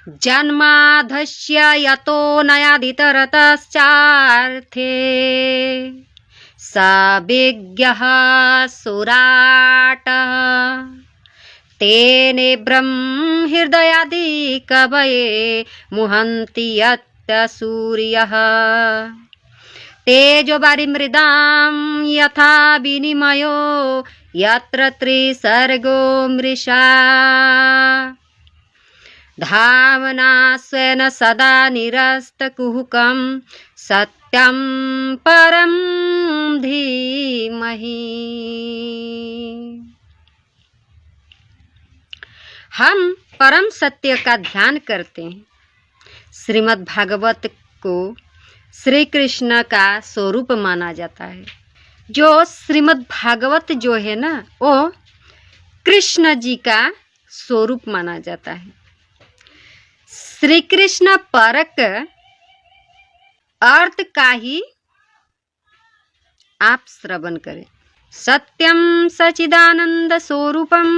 जन्माधस्य यतो नयादितरतश्चार्थे स विज्ञः सुराटः तेने ब्रह्महृदयादि कवये मुहन्ति यत्र सूर्यः तेजोवारिमृदां यथा विनिमयो यत्र त्रिसर्गो मृषा धामना स्वेन सदा निरस्तकुहकं सत्यं परं धीमहि। हम परम सत्य का ध्यान करते हैं। श्रीमद् भागवत को श्री कृष्ण का स्वरूप माना जाता है। जो श्रीमद् भागवत जो है ना, वो कृष्ण जी का स्वरूप माना जाता है। श्री कृष्ण परक अर्थ का ही आप श्रवण करें। सत्यम सचिदानंद स्वरूपम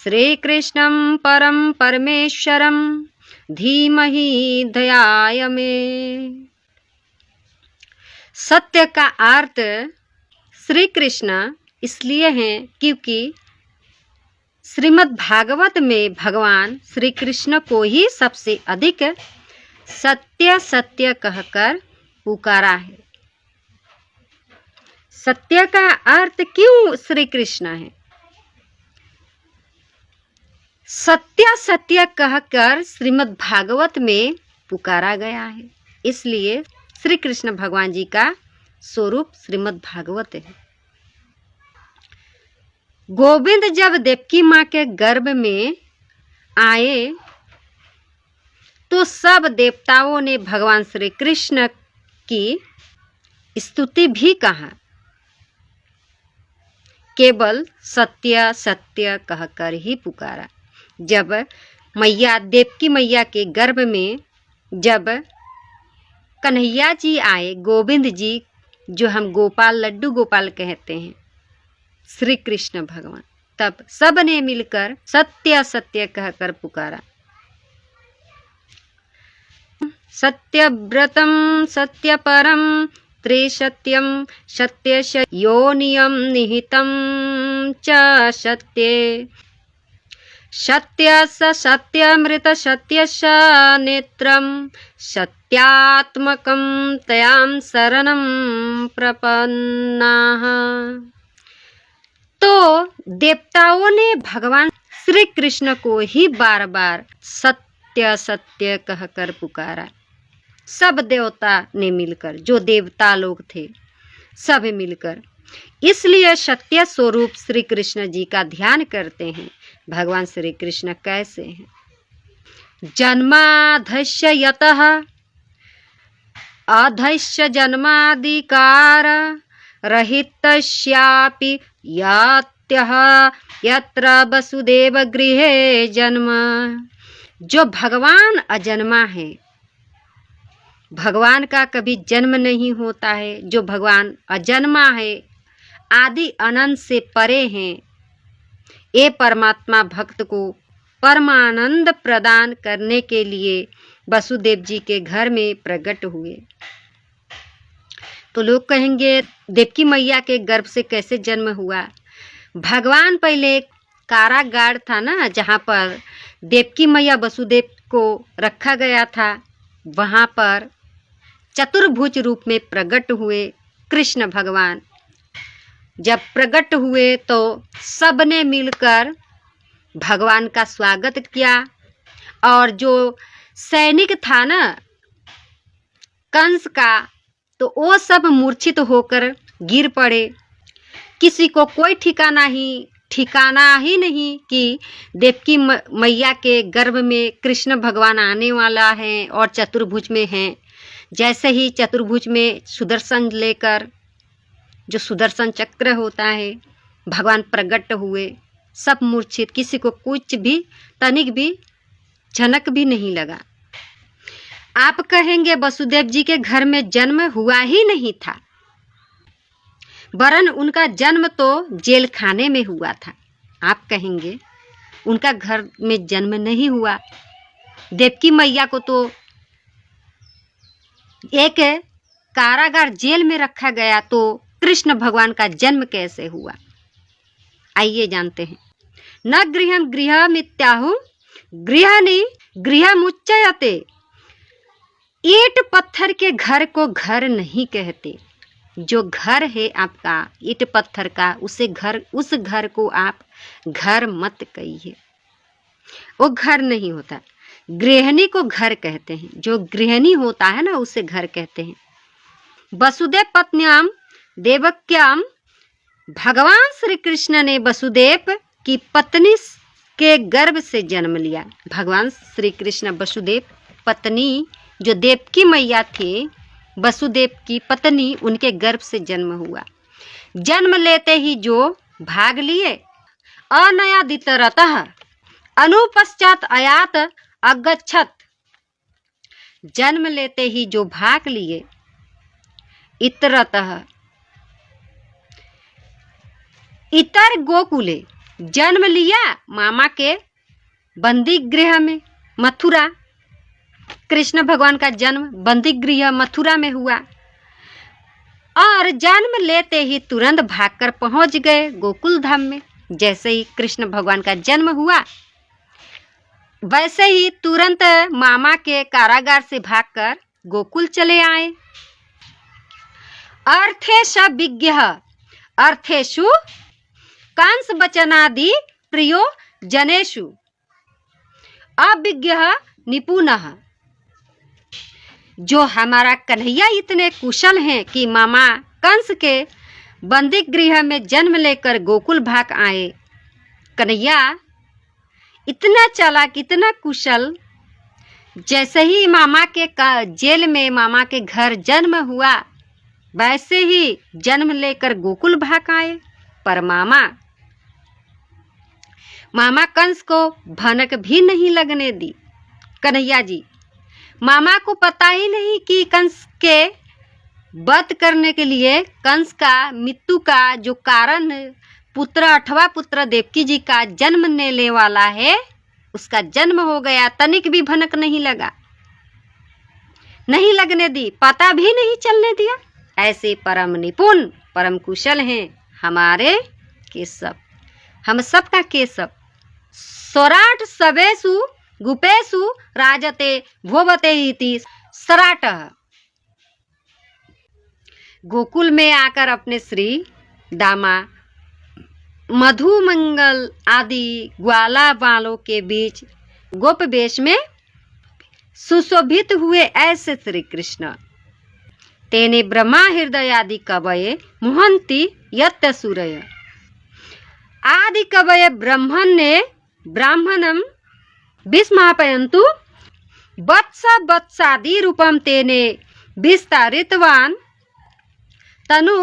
श्री कृष्णं परम परमेश्वरम धीमहि धियायमे। सत्य का अर्थ श्री कृष्ण इसलिए है क्योंकि श्रीमद् भागवत में भगवान श्री कृष्ण को ही सबसे अधिक सत्य सत्य कहकर पुकारा है। सत्य का अर्थ क्यों श्री कृष्ण है? सत्य सत्य कहकर श्रीमद् भागवत में पुकारा गया है, इसलिए श्री कृष्ण भगवान जी का स्वरूप श्रीमद् भागवत है। गोविंद जब देवकी माँ के गर्भ में आए तो सब देवताओं ने भगवान श्री कृष्ण की स्तुति भी कहा, केवल सत्य सत्य कहकर ही पुकारा। जब मैया देवकी मैया के गर्भ में जब कन्हैया जी आए, गोविंद जी जो हम गोपाल लड्डू गोपाल कहते हैं, श्री कृष्ण भगवान, तब सब ने मिलकर सत्य सत्य कहकर पुकारा। सत्यव्रतम सत्यपरम त्रिसत्यम सत्यस्य योनियम निहितम च सत्ये सत्यस्य सत्यमृत सत्यस्य नेत्रम सत्यात्मकं तयां शरणं प्रपन्नाः। तो देवताओं ने भगवान श्री कृष्ण को ही बार बार सत्य सत्य कहकर पुकारा। सब देवता ने मिलकर, जो देवता लोग थे सब मिलकर, इसलिए सत्य स्वरूप श्री कृष्ण जी का ध्यान करते हैं। भगवान श्री कृष्ण कैसे हैं? जन्माधस्य यतः अधस्य जन्मादिकार रहितस्यापि यात्यः यत्र वसुदेव गृहे जन्म। जो भगवान अजन्मा है, भगवान का कभी जन्म नहीं होता है। जो भगवान अजन्मा है, आदि अनंत से परे हैं, ये परमात्मा भक्त को परमानंद प्रदान करने के लिए वसुदेव जी के घर में प्रकट हुए। तो लोग कहेंगे देवकी मैया के गर्भ से कैसे जन्म हुआ? भगवान पहले कारागार था ना, जहाँ पर देवकी मैया वसुदेव को रखा गया था, वहाँ पर चतुर्भुज रूप में प्रकट हुए कृष्ण भगवान। जब प्रकट हुए तो सबने मिलकर भगवान का स्वागत किया, और जो सैनिक था ना कंस का, तो वो सब मूर्छित होकर गिर पड़े। किसी को कोई ठिकाना ही नहीं कि देवकी मैया के गर्भ में कृष्ण भगवान आने वाला है और चतुर्भुज में हैं। जैसे ही चतुर्भुज में सुदर्शन लेकर, जो सुदर्शन चक्र होता है, भगवान प्रकट हुए, सब मूर्छित, किसी को कुछ भी तनिक भी झनक भी नहीं लगा। आप कहेंगे वसुदेव जी के घर में जन्म हुआ ही नहीं था, वरन उनका जन्म तो जेल खाने में हुआ था। आप कहेंगे उनका घर में जन्म नहीं हुआ, देवकी मैया को तो एक कारागार जेल में रखा गया, तो कृष्ण भगवान का जन्म कैसे हुआ? आइए जानते हैं। न गृहम गृहमित्याहु गृहणि गृहमुच्यते। ईंट पत्थर के घर को घर नहीं कहते। जो घर है आपका ईंट पत्थर का, उस घर को आप घर मत कहिए, वो घर नहीं होता। गृहिणी को घर कहते हैं, जो गृहिणी होता है ना उसे घर कहते हैं। वसुदेव पत्न्याम देवक्याम, भगवान श्री कृष्ण ने वसुदेव की पत्नी के गर्भ से जन्म लिया। भगवान श्री कृष्ण वसुदेव पत्नी जो देवकी मैया थे, वसुदेव की पत्नी, उनके गर्भ से जन्म हुआ। जन्म लेते ही जो भाग लिए, अनयादितरतः अनुपश्चात आयात अगच्छत। जन्म लेते ही जो भाग लिए, इतरतः इतर गोकुले, जन्म लिया मामा के बंदी गृह में, मथुरा। कृष्ण भगवान का जन्म बंदी गृह मथुरा में हुआ और जन्म लेते ही तुरंत भागकर पहुंच गए गोकुल धाम में। जैसे ही कृष्ण भगवान का जन्म हुआ, वैसे ही तुरंत मामा के कारागार से भागकर गोकुल चले आए। अर्थेश विज्ञ अर्थेषु कंस वचनादि प्रियो जनेषु अविज्ञ निपुणः। जो हमारा कन्हैया इतने कुशल हैं कि मामा कंस के बंदी गृह में जन्म लेकर गोकुल भाग आए। कन्हैया इतना चालाक, इतना कुशल, जैसे ही मामा के जेल में मामा के घर जन्म हुआ, वैसे ही जन्म लेकर गोकुल भाग आए। पर मामा कंस को भनक भी नहीं लगने दी। कन्हैया जी, मामा को पता ही नहीं कि कंस के वध करने के लिए, कंस का मृत्यु का जो कारण पुत्र, 8वां पुत्र देवकी जी का जन्म लेने वाला है, उसका जन्म हो गया। तनिक भी भनक नहीं लगा, नहीं लगने दी, पता भी नहीं चलने दिया। ऐसे परम निपुण, परम कुशल हैं हमारे केशव, हम सबका केशव। सौराठ सवेशु गुपेशु राजते भोवते इति सराटः। गोकुल में आकर अपने श्री दामा मधुमंगल आदि ग्वाला बालों के बीच गोप वेश में सुशोभित हुए ऐसे श्री कृष्ण। तेने ब्रह्मा हृदय आदि कवये मुहंति यत्त सूरय। आदि कवये ब्राह्मणम विस्मापयन्तु वत्सादि रूपम तेने विस्तारितवान तनु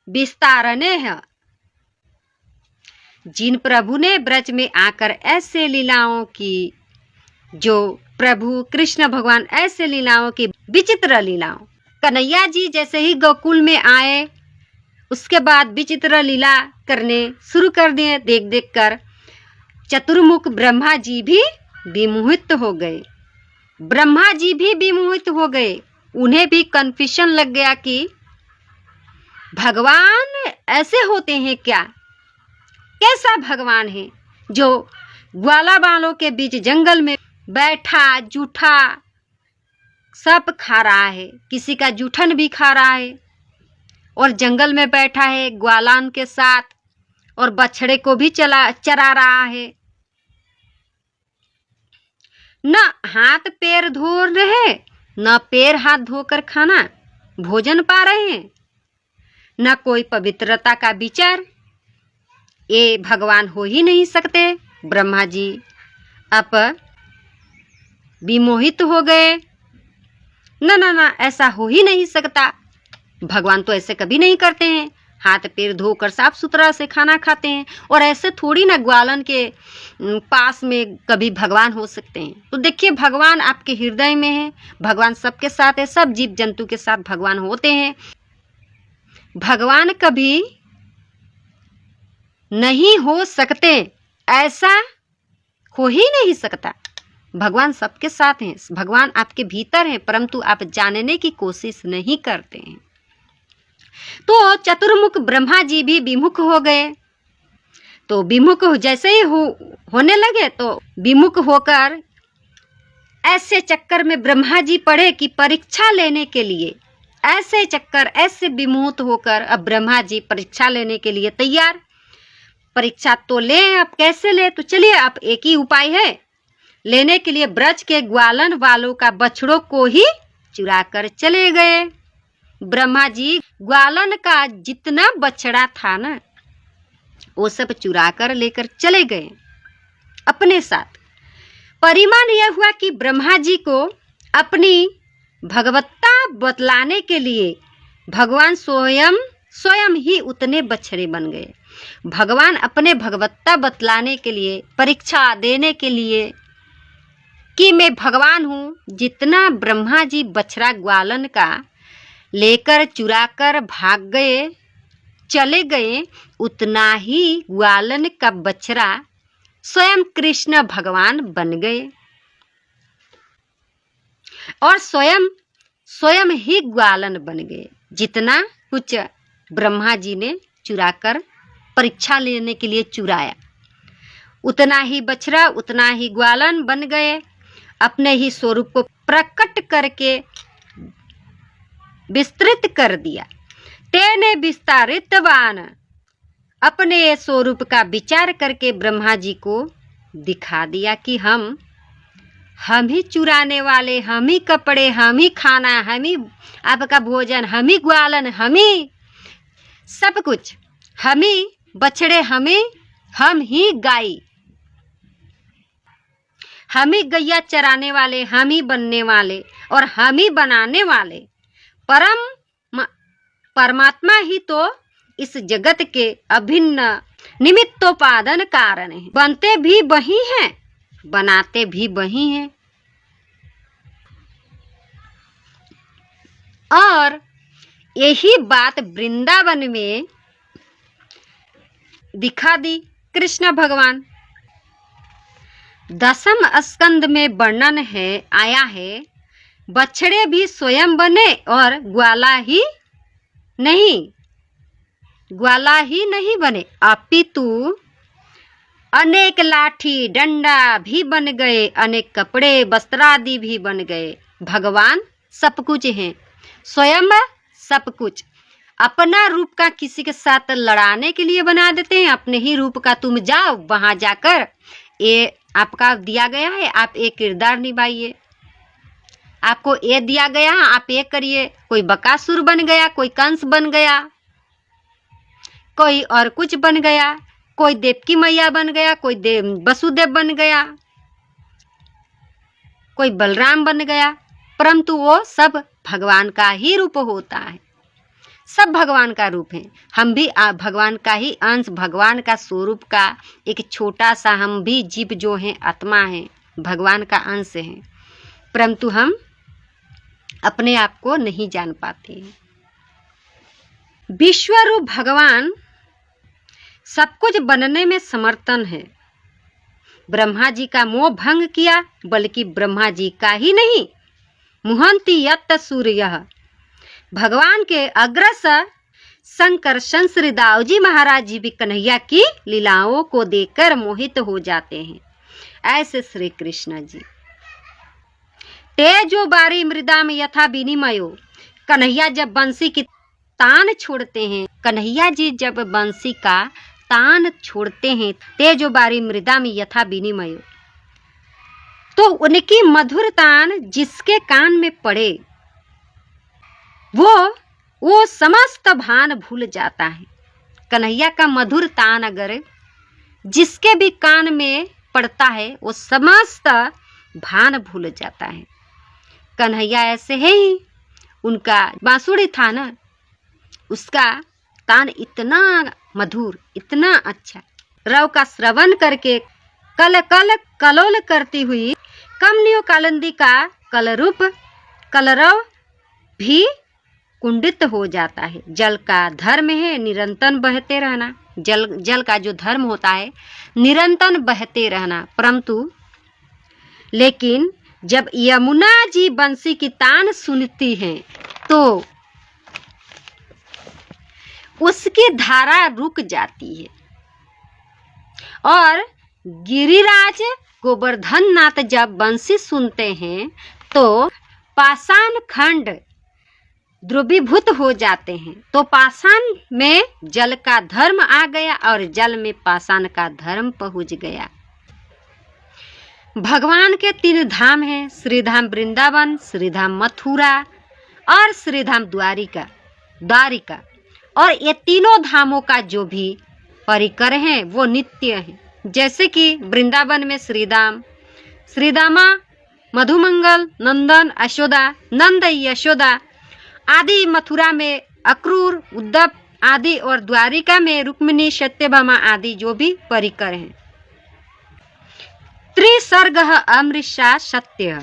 विस्तारणे है। जिन प्रभु ने ब्रज में आकर ऐसे लीलाओं की, जो प्रभु कृष्ण भगवान ऐसे लीलाओं की, विचित्र लीलाओं, कन्हैया जी जैसे ही गोकुल में आए, उसके बाद विचित्र लीला करने शुरू कर दिए। देख देख कर चतुर्मुख ब्रह्मा जी भी विमोहित हो गए। ब्रह्मा जी भी विमोहित हो गए। उन्हें भी कन्फ्यूजन लग गया कि भगवान ऐसे होते हैं क्या? कैसा भगवान है जो ग्वाला बालों के बीच जंगल में बैठा जूठा सब खा रहा है, किसी का जूठन भी खा रहा है, और जंगल में बैठा है ग्वालान के साथ, और बछड़े को भी चरा रहा है। न हाथ पैर धो रहे, न पैर हाथ धोकर खाना भोजन पा रहे हैं, न कोई पवित्रता का विचार। ये भगवान हो ही नहीं सकते। ब्रह्मा जी अब विमोहित हो गए। ना, ऐसा हो ही नहीं सकता। भगवान तो ऐसे कभी नहीं करते हैं, हाथ पैर धोकर साफ सुथरा से खाना खाते हैं, और ऐसे थोड़ी ना ग्वालन के पास में कभी भगवान हो सकते हैं। तो देखिए, भगवान आपके हृदय में है, भगवान सबके साथ है, सब जीव जंतु के साथ भगवान होते हैं। भगवान कभी नहीं हो सकते, ऐसा हो ही नहीं सकता। भगवान सबके साथ हैं, भगवान आपके भीतर हैं, परंतु आप जानने की कोशिश नहीं करते हैं। तो चतुर्मुख ब्रह्मा जी भी विमुख हो गए। तो विमुख जैसे ही होने लगे तो विमुख होकर ऐसे चक्कर में ब्रह्मा जी पड़े कि परीक्षा लेने के लिए, ऐसे चक्कर, ऐसे विमुख होकर अब ब्रह्मा जी परीक्षा लेने के लिए तैयार। परीक्षा तो ले, अब कैसे ले? तो चलिए, अब एक ही उपाय है लेने के लिए। ब्रज के ग्वालन वालों का बछड़ों को ही चुरा कर चले गए। ब्रह्मा जी ग्वालन का जितना बछड़ा था ना, वो सब चुरा कर लेकर चले गए अपने साथ। परिणाम यह हुआ कि ब्रह्मा जी को अपनी भगवत्ता बतलाने के लिए भगवान स्वयं ही उतने बछड़े बन गए। भगवान अपने भगवत्ता बतलाने के लिए, परीक्षा देने के लिए कि मैं भगवान हूँ, जितना ब्रह्मा जी बछड़ा ग्वालन का लेकर चुरा कर भाग गए, चले गए, उतना ही ग्वालन का बछड़ा स्वयं कृष्ण भगवान बन गए और स्वयं ही ग्वालन बन गए। जितना कुछ ब्रह्मा जी ने चुराकर परीक्षा लेने के लिए चुराया, उतना ही बछड़ा, उतना ही ग्वालन बन गए। अपने ही स्वरूप को प्रकट करके विस्तृत कर दिया। तेने विस्तारितवान, अपने स्वरूप का विचार करके ब्रह्मा जी को दिखा दिया कि हम ही चुराने वाले, हम ही कपड़े, हम ही खाना, हम ही आपका भोजन, हम ही ग्वालन, हम ही सब कुछ, हम ही बछड़े, हम ही गाय, हम ही गैया चराने वाले, हम ही बनने वाले और हम ही बनाने वाले परमात्मा ही तो इस जगत के अभिन्न निमित्तोपादन कारण है। बनते भी वही हैं, बनाते भी वही हैं। और यही बात वृंदावन में दिखा दी कृष्ण भगवान। दसम स्कंद में वर्णन है, आया है, बछड़े भी स्वयं बने और ग्वाला ही नहीं बने, अपितु अनेक लाठी डंडा भी बन गए, अनेक कपड़े वस्त्रादि भी बन गए। भगवान सब कुछ हैं, स्वयं सब कुछ। अपना रूप का किसी के साथ लड़ाने के लिए बना देते हैं। अपने ही रूप का तुम जाओ, वहां जाकर ये आपका दिया गया है, आप एक किरदार निभाइए, आपको ये दिया गया है, आप ये करिए। कोई बकासुर बन गया, कोई कंस बन गया, कोई और कुछ बन गया, कोई देवकी मैया बन गया, कोई वसुदेव बन गया, कोई बलराम बन गया, परंतु वो सब भगवान का ही रूप होता है। सब भगवान का रूप है। हम भी भगवान का ही अंश, भगवान का स्वरूप का एक छोटा सा, हम भी जीव जो हैं, आत्मा हैं, भगवान का अंश हैं, परंतु हम अपने आप को नहीं जान पाते हैं। विश्वरूप भगवान सब कुछ बनने में समर्थन है। ब्रह्मा जी का मोह भंग किया, बल्कि ब्रह्मा जी का ही नहीं, मुहंती यत्त सूर्य, भगवान के अग्रसर संकर्षण श्री दाऊजी महाराज जी भी कन्हैया की लीलाओं को देखकर मोहित हो जाते हैं। ऐसे श्री कृष्ण जी तेजो बारी मृदा में यथा विनिमयो, कन्हैया जब बंसी की तान छोड़ते हैं, कन्हैया जी जब बंसी का तान छोड़ते हैं, तेजो बारी मृदा में यथा विनिमयो, तो उनकी मधुर तान जिसके कान में पड़े वो समस्त भान भूल जाता है। कन्हैया का मधुर तान अगर जिसके भी कान में पड़ता है, वो समस्त भान भूल जाता है। कन्हैया ऐसे है ही, उनका बांसुरी था ना, उसका तान इतना मधुर, इतना अच्छा, रव का श्रवण करके कल कल कलोल करती हुई कमनियो कालंदी का कलरूप कलरव भी कुंडित हो जाता है। जल का धर्म है निरंतर बहते रहना, जल का जो धर्म होता है निरंतर बहते रहना, परंतु लेकिन जब यमुना जी बंसी की तान सुनती हैं तो उसकी धारा रुक जाती है और गिरिराज गोवर्धन नाथ जब बंसी सुनते हैं तो पाषाण खंड द्रवीभूत हो जाते हैं। तो पाषाण में जल का धर्म आ गया और जल में पाषाण का धर्म पहुंच गया। भगवान के 3 धाम हैं, श्रीधाम वृंदावन, श्रीधाम मथुरा और श्रीधाम द्वारिका। और ये तीनों धामों का जो भी परिकर हैं वो नित्य हैं। जैसे कि वृंदावन में श्रीदामा, मधुमंगल, नंदन, यशोदा, नंद यशोदा आदि, मथुरा में अक्रूर, उद्धव आदि और द्वारिका में रुक्मिणी, सत्यभामा आदि जो भी परिकर हैं। त्रिसर्ग अमृषा सत्य